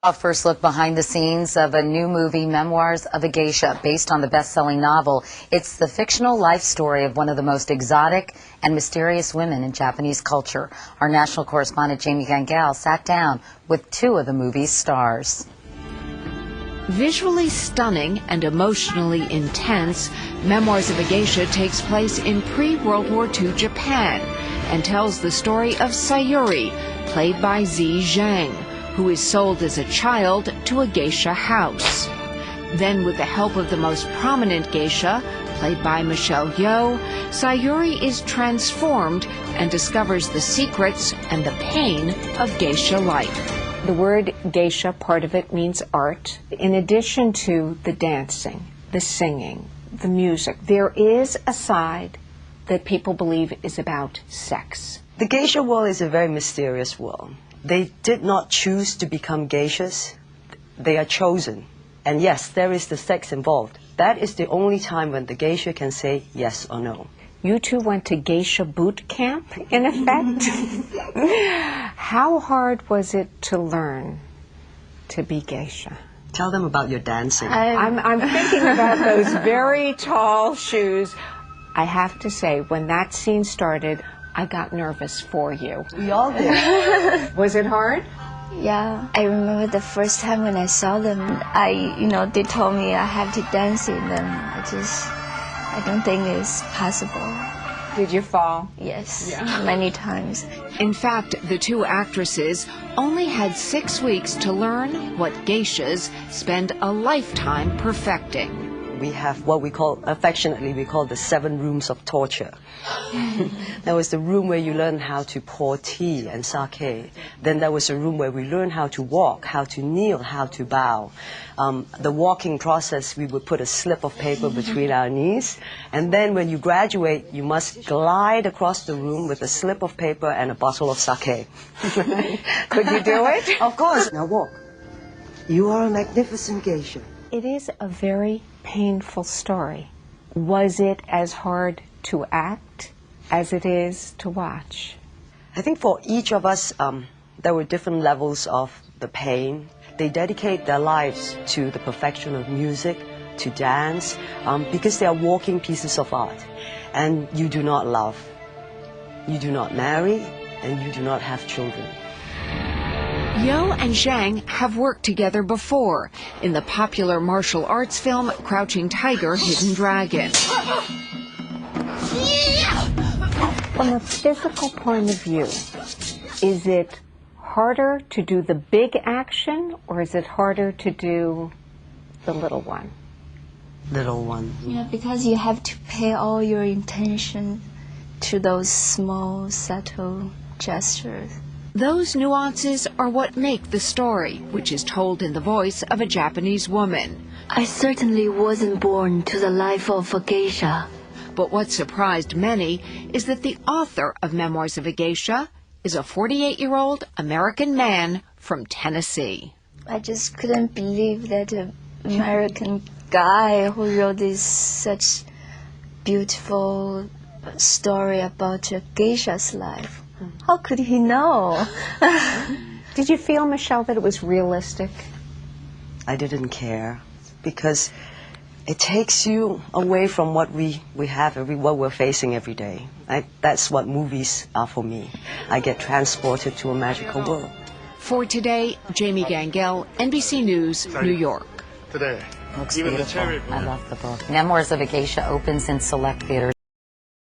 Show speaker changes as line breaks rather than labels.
A first look behind the scenes of a new movie, Memoirs of a Geisha, based on the best-selling novel. It's the fictional life story of one of the most exotic and mysterious women in Japanese culture. Our national correspondent Jamie Gangel sat down with two of the movie's stars.
Visually stunning and emotionally intense, Memoirs of a Geisha takes place in pre-World War II Japan and tells the story of Sayuri, played by Ziyi Zhang, who is sold as a child to a geisha house. Then, with the help of the most prominent geisha, played by Yeoh, Sayuri is transformed and discovers the secrets and the pain of geisha life. The word geisha, part of it means art. In addition to the dancing, the singing, the music, there is a side that people believe is about sex.
The geisha world is a very mysterious world. They did not choose to become geishas. They are chosen. And yes, there is the sex involved. That is the only time when the geisha can say yes or no.
You two went to geisha boot camp, in effect? How hard was it to learn to be geisha?
Tell them about your dancing.
I'm thinking about those very tall shoes. I have to say, when that scene started, I got nervous for you.
We all did.
Was it hard?
Yeah, I remember the first time when I saw them, they told me I have to dance in them. I don't think it's possible.
Did you fall?
Yes,
yeah.
Many times.
In fact, the two actresses only had 6 weeks to learn what geishas spend a lifetime perfecting.
We have what we call, affectionately, we call the 7 rooms of torture. There was the room where you learn how to pour tea and sake. Then there was a room where we learn how to walk, how to kneel, how to bow. The walking process, we would put a slip of paper between our knees. And then when you graduate, you must glide across the room with a slip of paper and a bottle of sake.
Could you do it?
Of course. Now walk. You are a magnificent geisha.
It is a very painful story. Was it as hard to act as it is to watch?
I think for each of us, there were different levels of the pain. They dedicate their lives to the perfection of music, to dance, because they are walking pieces of art. And you do not love, you do not marry, and you do not have children.
Yeoh and Zhang have worked together before in the popular martial arts film Crouching Tiger, Hidden Dragon. From a physical point of view, is it harder to do the big action or is it harder to do the little one?
Little one.
Yeah, because you have to pay all your attention to those small, subtle gestures.
Those nuances are what make the story, which is told in the voice of a Japanese woman.
I certainly wasn't born to the life of a geisha.
But what surprised many is that the author of Memoirs of a Geisha is a 48-year-old American man from Tennessee.
I just couldn't believe that an American guy who wrote this such beautiful story about a geisha's life. How could he know?
Did you feel, Michelle, that it was realistic?
I didn't care because it takes you away from what we have, what we're facing every day. That's what movies are for me. I get transported to a magical world.
For today, Jamie Gangel, NBC News, New York.
Looks beautiful. I love the book. Memoirs of a Geisha opens in select theaters.